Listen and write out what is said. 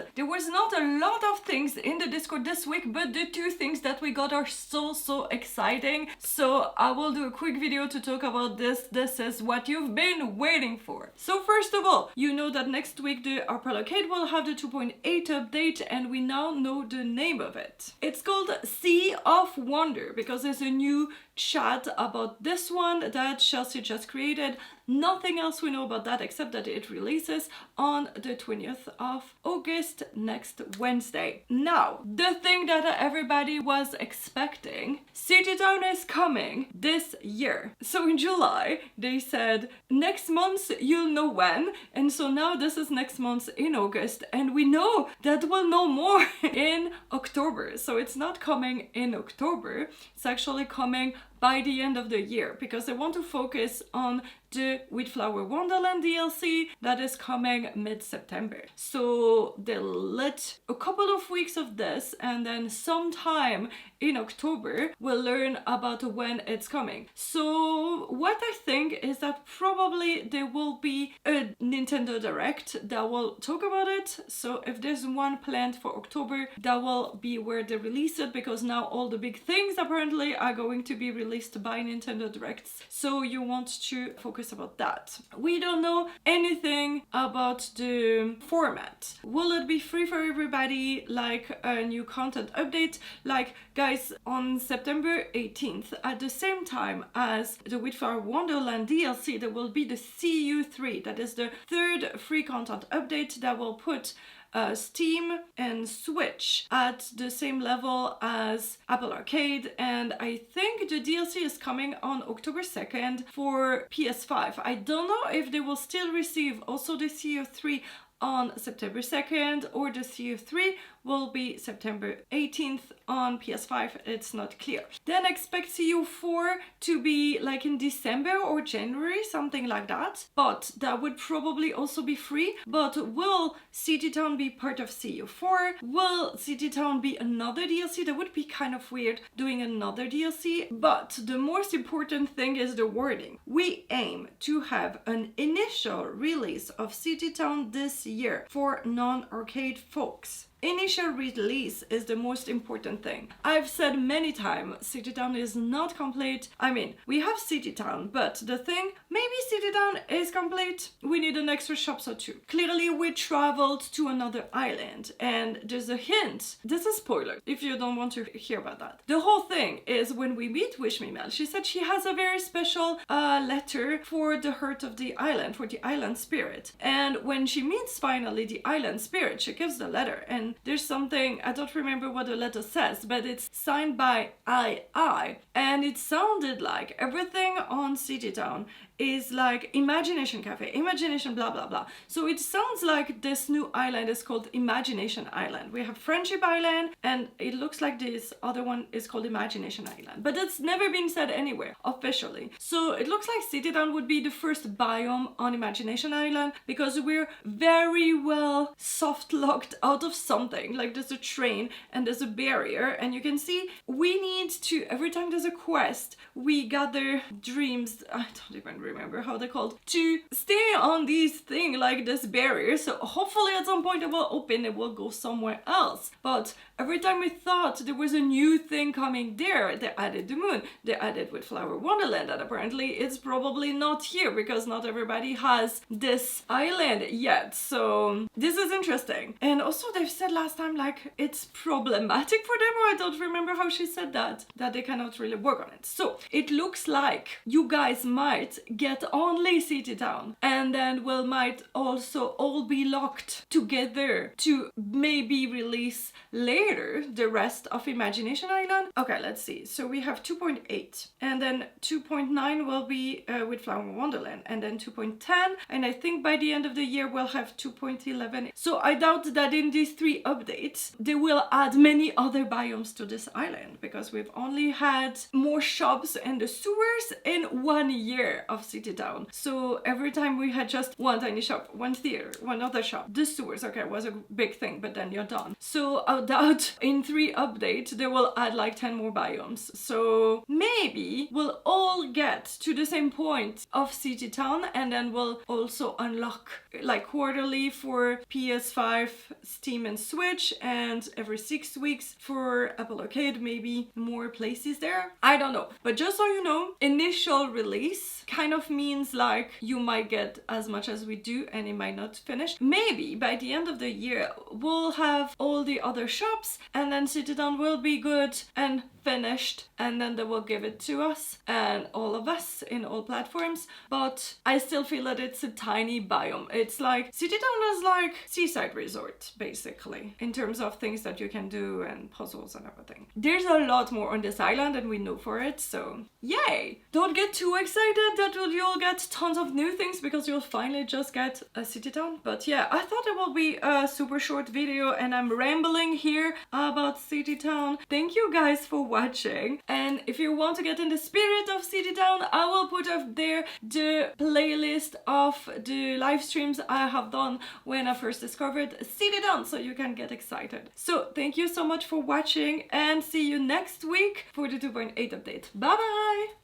things. There was not a lot of things in the Discord this week, but the two things that we got are so exciting. So I will do a quick video to talk about this. This is what you've been waiting for. So first of all, you know that next week the Arpel Arcade will have the 2.8 update, and we now know the name of it. It's called Sea of Wonder because there's a new chat about this one that Chelsea just created. Nothing else we know about that except that it releases on the 20th of August, next Wednesday. Now, the thing that everybody was expecting, City Town is coming this year. So in July, they said next month you'll know when, and so now this is next month in August, and we know that we'll know more in October. So it's not coming in October, it's actually coming by the end of the year, because they want to focus on the Wildflower Wonderland DLC that is coming mid-September. So they'll let a couple of weeks of this, and then sometime in October we'll learn about when it's coming. So what I think is that probably there will be a Nintendo Direct that will talk about it. So if there's one planned for October, that will be where they release it, because now all the big things apparently are going to be released by Nintendo Directs. So you want to focus about that. We don't know anything about the format. Will it be free for everybody, like a new content update? Like, guys, on September 18th, at the same time as the Wildflower Wonderland DLC, there will be the CU3. That is the third free content update that will put Steam and Switch at the same level as Apple Arcade, and I think the DLC is coming on October 2nd for PS5. I don't know if they will still receive also the CU3 on September 2nd, or the CU3 will be September 18th on PS5, it's not clear. Then expect CU4 to be like in December or January, something like that, but that would probably also be free. But will City Town be part of CU4? Will City Town be another DLC? That would be kind of weird doing another DLC, but the most important thing is the wording. We aim to have an initial release of City Town this year for non-arcade folks. Initial release is the most important thing. I've said many times, City Town is not complete. I mean, we have City Town, but the thing, maybe City Town is complete. We need an extra shop or two. Clearly, we traveled to another island, and there's a hint. This is spoiler, if you don't want to hear about that. The whole thing is when we meet Wishmimel, she said she has a very special letter for the heart of the island, for the island spirit. And when she meets finally the island spirit, she gives the letter, and there's something, I don't remember what the letter says, but it's signed by II, and it sounded like everything on City Town is like Imagination Cafe, Imagination blah blah blah. So it sounds like this new island is called Imagination Island. We have Friendship Island, and it looks like this other one is called Imagination Island, but it's never been said anywhere officially. So it looks like City Town would be the first biome on Imagination Island, because we're very well soft locked out of something. Like there's a train and there's a barrier, and you can see we need to, every time there's a quest, we gather dreams, I don't even remember how they're called, to stay on these thing like this barrier. So hopefully at some point it will open, it will go somewhere else. But every time we thought there was a new thing coming there, they added the moon, they added Wildflower Wonderland, and apparently it's probably not here because not everybody has this island yet. So this is interesting. And also they've said last time like it's problematic for them, or I don't remember how she said that they cannot really work on it. So it looks like you guys might get only City Town, and then we might also all be locked together to maybe release later the rest of Imagination Island. Okay, let's see. So we have 2.8, and then 2.9 will be with Flower Wonderland, and then 2.10, and I think by the end of the year we'll have 2.11. So I doubt that in these 3 updates they will add many other biomes to this island, because we've only had more shops and the sewers in 1 year of City Town. So every time we had just one tiny shop, one theater, one other shop. The sewers, okay, was a big thing, but then you're done. So I doubt in 3 updates they will add like 10 more biomes. So maybe we'll all get to the same point of City Town, and then we'll also unlock like quarterly for PS5, Steam and Switch, and every 6 weeks for Apple Arcade, maybe more places there. I don't know. But just so you know, initial release kind of means like you might get as much as we do and it might not finish. Maybe by the end of the year we'll have all the other shops and then City Town will be good and finished, and then they will give it to us and all of us in all platforms. But I still feel that it's a tiny biome. It's like City Town is like seaside resort basically in terms of things that you can do and puzzles and everything. There's a lot more on this island and we know for it, so yay! Don't get too excited that you'll get tons of new things because you'll finally just get a City Town. But yeah, I thought it will be a super short video and I'm rambling here about City Town. Thank you guys for watching, and if you want to get in the spirit of City Town, I will put up there the playlist of the live streams I have done when I first discovered City Town, so you can get excited. So thank you so much for watching and see you next week for the 2.8 update. Bye bye!